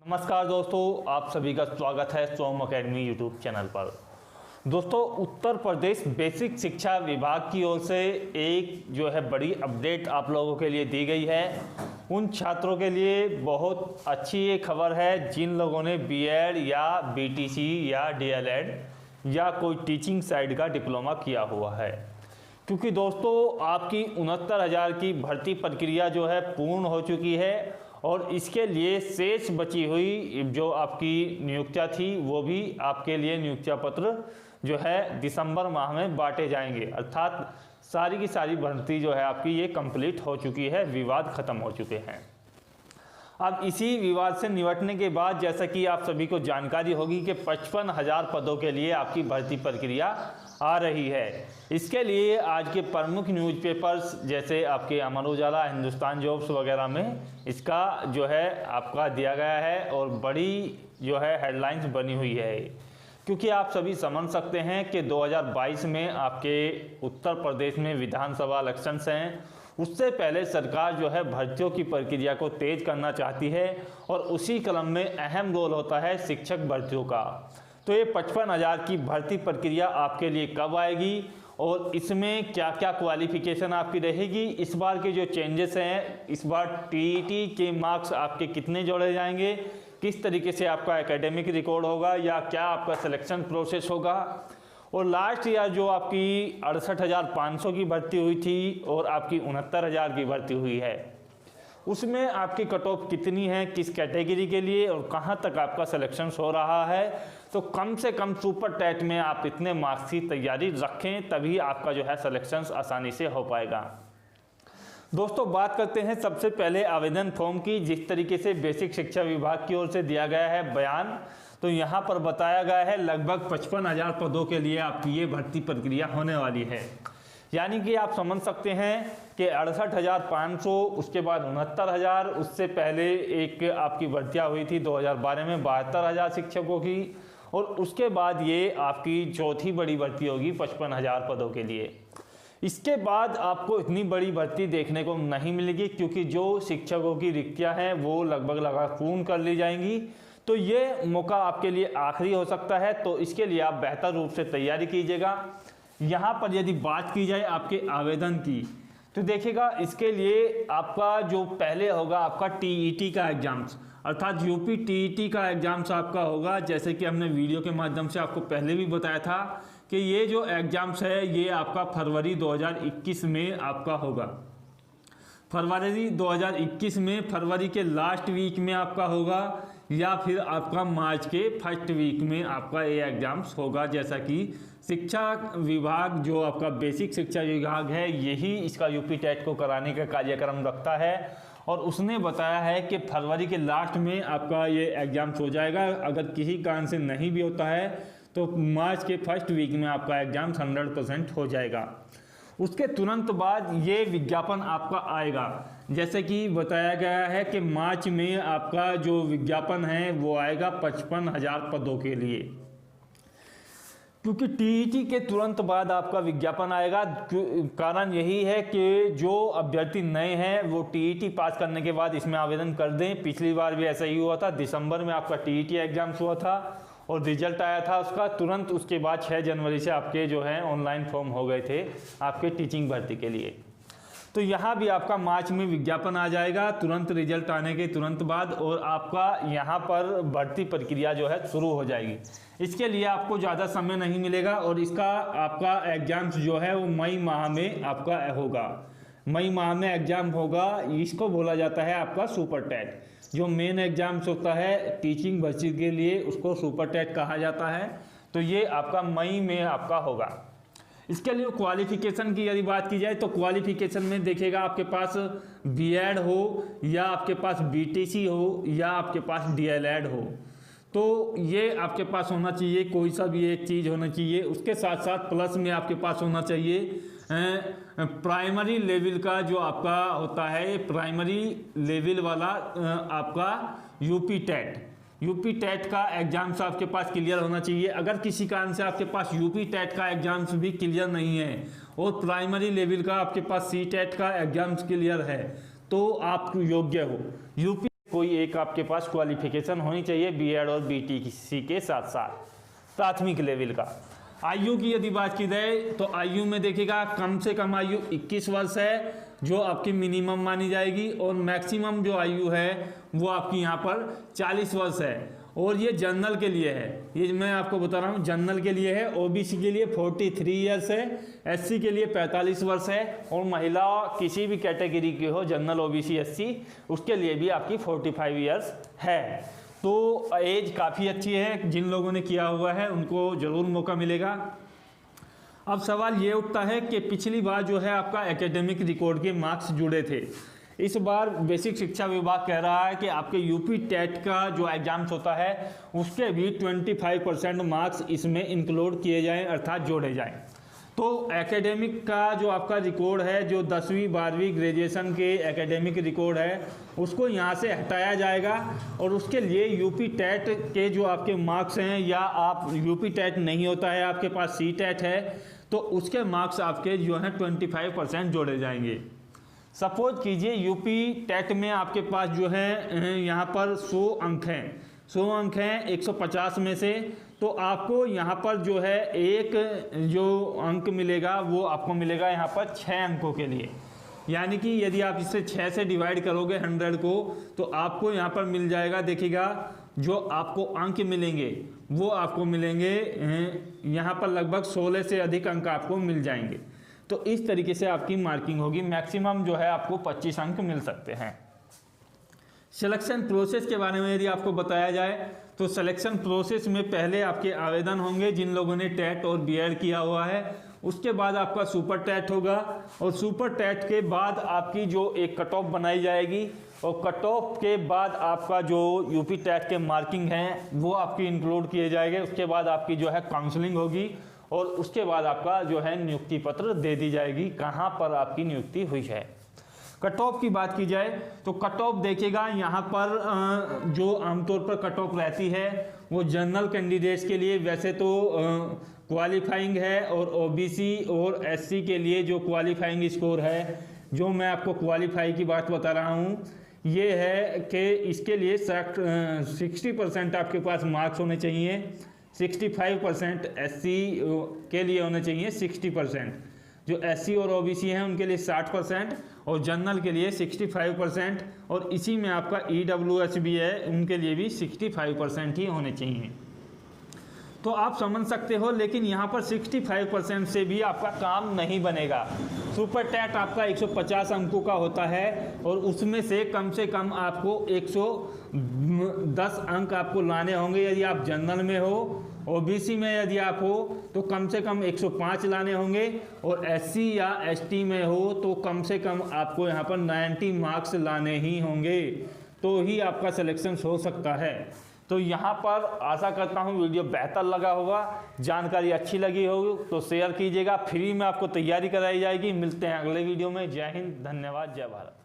नमस्कार दोस्तों, आप सभी का स्वागत है सोम अकेडमी यूट्यूब चैनल पर। दोस्तों, उत्तर प्रदेश बेसिक शिक्षा विभाग की ओर से एक जो है बड़ी अपडेट आप लोगों के लिए दी गई है। उन छात्रों के लिए बहुत अच्छी ये खबर है जिन लोगों ने बीएड या बीटीसी या डीएलएड या कोई टीचिंग साइड का डिप्लोमा किया हुआ है। क्योंकि दोस्तों, आपकी 69,000 की भर्ती प्रक्रिया जो है पूर्ण हो चुकी है और इसके लिए शेष बची हुई जो आपकी नियुक्तियां थी वो भी आपके लिए नियुक्तिया पत्र जो है दिसंबर माह में बांटे जाएंगे। अर्थात सारी की सारी भर्ती जो है आपकी ये कंप्लीट हो चुकी है, विवाद खत्म हो चुके हैं। अब इसी विवाद से निपटने के बाद जैसा कि आप सभी को जानकारी होगी कि 55,000 पदों के लिए आपकी भर्ती प्रक्रिया आ रही है। इसके लिए आज के प्रमुख न्यूज़पेपर्स जैसे आपके अमर उजाला, हिंदुस्तान जॉब्स वगैरह में इसका जो है आपका दिया गया है और बड़ी जो है हेडलाइंस बनी हुई है। क्योंकि आप सभी समझ सकते हैं कि 2022 में आपके उत्तर प्रदेश में विधानसभा इलेक्शंस हैं। उससे पहले सरकार जो है भर्तियों की प्रक्रिया को तेज करना चाहती है और उसी क्रम में अहम रोल होता है शिक्षक भर्तियों का। तो ये 55,000 की भर्ती प्रक्रिया आपके लिए कब आएगी और इसमें क्या क्या क्वालिफिकेशन आपकी रहेगी, इस बार के जो चेंजेस हैं, इस बार टीईटी के मार्क्स आपके कितने जोड़े जाएंगे, किस तरीके से आपका एकेडमिक रिकॉर्ड होगा या क्या आपका सिलेक्शन प्रोसेस होगा, और लास्ट ईयर जो आपकी 68,500 की भर्ती हुई थी और आपकी 69,000 की भर्ती हुई है उसमें आपकी कट ऑफ कितनी है, किस कैटेगरी के लिए और कहां तक आपका सिलेक्शन हो रहा है। तो कम से कम सुपर टेट में आप इतने मार्क्स की तैयारी रखें, तभी आपका जो है सिलेक्शन आसानी से हो पाएगा। दोस्तों, बात करते हैं सबसे पहले आवेदन फॉर्म की। जिस तरीके से बेसिक शिक्षा विभाग की ओर से दिया गया है बयान, तो यहाँ पर बताया गया है लगभग 55,000 पदों के लिए आपकी ये भर्ती प्रक्रिया होने वाली है। यानी कि आप समझ सकते हैं कि 68,500, उसके बाद 69,000, उससे पहले एक आपकी भर्तियाँ हुई थी 2012 में 72,000 शिक्षकों की, और उसके बाद ये आपकी चौथी बड़ी भर्ती होगी 55,000 पदों के लिए। इसके बाद आपको इतनी बड़ी भर्ती देखने को नहीं मिलेगी क्योंकि जो शिक्षकों की रिक्तियाँ हैं वो लगभग पूर्ण कर ली जाएंगी। तो ये मौका आपके लिए आखिरी हो सकता है, तो इसके लिए आप बेहतर रूप से तैयारी कीजिएगा। यहाँ पर यदि बात की जाए आपके आवेदन की, तो देखिएगा इसके लिए आपका जो पहले होगा आपका टीईटी का एग्जाम्स, अर्थात यूपी टीईटी का एग्जाम्स आपका होगा। जैसे कि हमने वीडियो के माध्यम से आपको पहले भी बताया था कि ये जो एग्जाम्स है ये आपका फरवरी 2021 में आपका होगा। फरवरी 2021 में, फरवरी के लास्ट वीक में आपका होगा या फिर आपका मार्च के फर्स्ट वीक में आपका ये एग्जाम्स होगा। जैसा कि शिक्षा विभाग जो आपका बेसिक शिक्षा विभाग है यही इसका यूपी टेट को कराने का कार्यक्रम रखता है और उसने बताया है कि फरवरी के लास्ट में आपका ये एग्जाम्स हो जाएगा। अगर किसी कारण से नहीं भी होता है तो मार्च के फर्स्ट वीक में आपका एग्जाम्स 100% हो जाएगा। उसके तुरंत बाद ये विज्ञापन आपका आएगा। जैसे कि बताया गया है कि मार्च में आपका जो विज्ञापन है वो आएगा 55,000 पदों के लिए। क्योंकि टीईटी के तुरंत बाद आपका विज्ञापन आएगा, कारण यही है कि जो अभ्यर्थी नए हैं वो टीईटी पास करने के बाद इसमें आवेदन कर दें। पिछली बार भी ऐसा ही हुआ था, दिसंबर में आपका टीईटी एग्जाम्स हुआ था और रिजल्ट आया था उसका, तुरंत उसके बाद 6 जनवरी से आपके जो है ऑनलाइन फॉर्म हो गए थे आपके टीचिंग भर्ती के लिए। तो यहाँ भी आपका मार्च में विज्ञापन आ जाएगा तुरंत रिजल्ट आने के तुरंत बाद, और आपका यहाँ पर भर्ती प्रक्रिया जो है शुरू हो जाएगी। इसके लिए आपको ज़्यादा समय नहीं मिलेगा और इसका आपका एग्जाम्स जो है वो मई माह में आपका होगा। मई माह में एग्जाम होगा, इसको बोला जाता है आपका सुपर टेट। जो मेन एग्जाम्स होता है टीचिंग भर्ती के लिए उसको सुपर टेट कहा जाता है। तो ये आपका मई में आपका होगा। इसके लिए क्वालिफिकेशन की यदि बात की जाए तो क्वालिफिकेशन में देखिएगा आपके पास बीएड हो या आपके पास बीटीसी हो या आपके पास डीएलएड हो, तो ये आपके पास होना चाहिए। कोई सा भी एक चीज़ होना चाहिए। उसके साथ साथ प्लस में आपके पास होना चाहिए प्राइमरी लेवल का जो आपका होता है, प्राइमरी लेवल वाला आपका यूपी टेट का एग्जाम्स आपके पास क्लियर होना चाहिए। अगर किसी कारण से आपके पास यूपी टेट का एग्जाम्स भी क्लियर नहीं है और प्राइमरी लेवल का आपके पास सी टेट का एग्जाम्स क्लियर है तो आप योग्य हो। यूपी कोई एक आपके पास क्वालिफिकेशन होनी चाहिए बीएड और बीटीसी के साथ साथ प्राथमिक लेवल का। आयु की यदि बात की जाए तो आयु में देखिएगा कम से कम आयु 21 वर्ष है जो आपकी मिनिमम मानी जाएगी, और मैक्सिमम जो आयु है वो आपकी यहाँ पर 40 वर्ष है। और ये जनरल के लिए है, ये मैं आपको बता रहा हूँ जनरल के लिए है। ओबीसी के लिए 43 ईयर्स है, एससी के लिए 45 वर्ष है, और महिला किसी भी कैटेगरी की हो जनरल ओबीसी एससी उसके लिए भी आपकी 45 ईयर्स है। तो एज काफ़ी अच्छी है, जिन लोगों ने किया हुआ है उनको ज़रूर मौका मिलेगा। अब सवाल ये उठता है कि पिछली बार जो है आपका एकेडमिक रिकॉर्ड के मार्क्स जुड़े थे, इस बार बेसिक शिक्षा विभाग कह रहा है कि आपके यूपी टेट का जो एग्जाम्स होता है उसके भी 25% मार्क्स इसमें इंक्लूड किए जाएं, अर्थात जोड़े जाएं। तो एकेडमिक का जो आपका रिकॉर्ड है, जो 10वीं 12वीं ग्रेजुएशन के एकेडमिक रिकॉर्ड है उसको यहाँ से हटाया जाएगा, और उसके लिए यूपी टेट के जो आपके मार्क्स हैं, या आप यूपी टेट नहीं होता है आपके पास सी टेट है, तो उसके मार्क्स आपके जो हैं 25% जोड़े जाएंगे। सपोज कीजिए यूपी टेट में आपके पास जो है यहाँ पर 100 अंक हैं, 100 अंक हैं 150 में से, तो आपको यहाँ पर जो है एक जो अंक मिलेगा वो आपको मिलेगा यहाँ पर 6 अंकों के लिए। यानी कि यदि आप इसे 6 से डिवाइड करोगे 100 को, तो आपको यहाँ पर मिल जाएगा, देखिएगा जो आपको अंक मिलेंगे वो आपको मिलेंगे यहाँ पर लगभग 16 से अधिक अंक आपको मिल जाएंगे। तो इस तरीके से आपकी मार्किंग होगी, मैक्सिमम जो है आपको 25 अंक मिल सकते हैं। सिलेक्शन प्रोसेस के बारे में यदि आपको बताया जाए तो सिलेक्शन प्रोसेस में पहले आपके आवेदन होंगे जिन लोगों ने टेट और बीएड किया हुआ है, उसके बाद आपका सुपर टेट होगा, और सुपर टेट के बाद आपकी जो एक कट ऑफ बनाई जाएगी, और कट ऑफ के बाद आपका जो यूपी टेट के मार्किंग हैं वो आपकी इंक्लूड किए जाएंगे। उसके बाद आपकी जो है काउंसलिंग होगी, और उसके बाद आपका जो है नियुक्ति पत्र दे दी जाएगी कहाँ पर आपकी नियुक्ति हुई है। कट ऑफ की बात की जाए तो कट ऑफ देखिएगा यहाँ पर जो आमतौर पर कट ऑफ रहती है वो जनरल कैंडिडेट्स के लिए वैसे तो क्वालिफाइंग है, और ओबीसी और एससी के लिए जो क्वालिफाइंग स्कोर है, जो मैं आपको क्वालिफाई की बात बता रहा हूँ, ये है कि इसके लिए 60% आपके पास मार्क्स होने चाहिए, 65% एससी के लिए होने चाहिए 60%, जो एससी और ओबीसी हैं उनके लिए 60%, और जनरल के लिए 65%, और इसी में आपका ईडब्ल्यूएस भी है उनके लिए भी 65% ही होने चाहिए। तो आप समझ सकते हो, लेकिन यहाँ पर 65% से भी आपका काम नहीं बनेगा। सुपर टेट आपका 150 अंकों का होता है, और उसमें से कम आपको 110 अंक आपको लाने होंगे यदि आप जनरल में हो। ओबीसी में यदि आप हो तो कम से कम 105 लाने होंगे, और एससी या एसटी में हो तो कम से कम आपको यहाँ पर 90 मार्क्स लाने ही होंगे, तो ही आपका सिलेक्शन हो सकता है। तो यहाँ पर आशा करता हूँ वीडियो बेहतर लगा होगा, जानकारी अच्छी लगी होगी तो शेयर कीजिएगा। फ्री में आपको तैयारी कराई जाएगी। मिलते हैं अगले वीडियो में। जय हिंद, धन्यवाद, जय भारत।